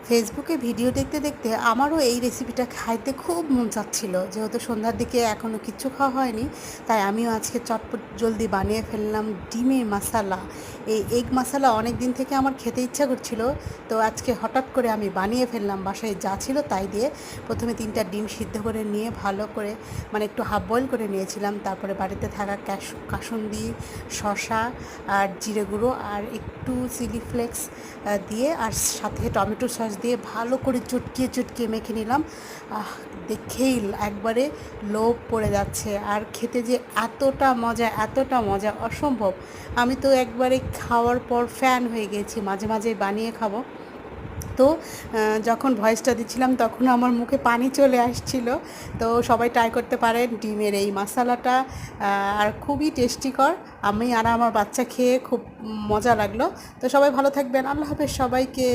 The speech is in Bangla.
ফেসবুকে ভিডিও দেখতে দেখতে আমারও এই রেসিপিটা খাইতে খুব মন চাচ্ছিল। যেহেতু সন্ধ্যার দিকে এখনও কিচ্ছু খাওয়া হয়নি, তাই আমিও আজকে চটপট জলদি বানিয়ে ফেললাম ডিমের মশালা। এই এগ মশালা অনেক দিন থেকে আমার খেতে ইচ্ছা করছিল, তো আজকে হঠাৎ করে আমি বানিয়ে ফেললাম। বাসায় যা ছিল তাই দিয়ে প্রথমে 3টা ডিম সিদ্ধ করে নিয়ে ভালো করে একটু হাফ বয়েল করে নিয়েছিলাম। তারপরে বাড়িতে থাকা কাসুন্দি, শসা আর জিরে গুঁড়ো আর একটু চিলি ফ্লেক্স দিয়ে আর সাথে টমেটো সস দিয়ে ভালো করে চটকিয়ে চটকিয়ে মেখে নিলাম। দেখেই একবারে লোভ পড়ে যাচ্ছে, আর খেতে যে এতটা মজা অসম্ভব। আমি তো একবারে খাওয়ার পর ফ্যান হয়ে গেছি, মাঝে মাঝে বানিয়ে খাবো। তো যখন ভয়েসটা দিচ্ছিলাম তখন আমার মুখে পানি চলে আসছিল। তো সবাই ট্রাই করতে পারেন ডিমের এই মশালাটা, আর খুবই টেস্টিকর। আমি আর আমার বাচ্চা খেয়ে খুব মজা লাগলো। তো সবাই ভালো থাকবেন। আল্লাহ হাফেজ সবাইকে।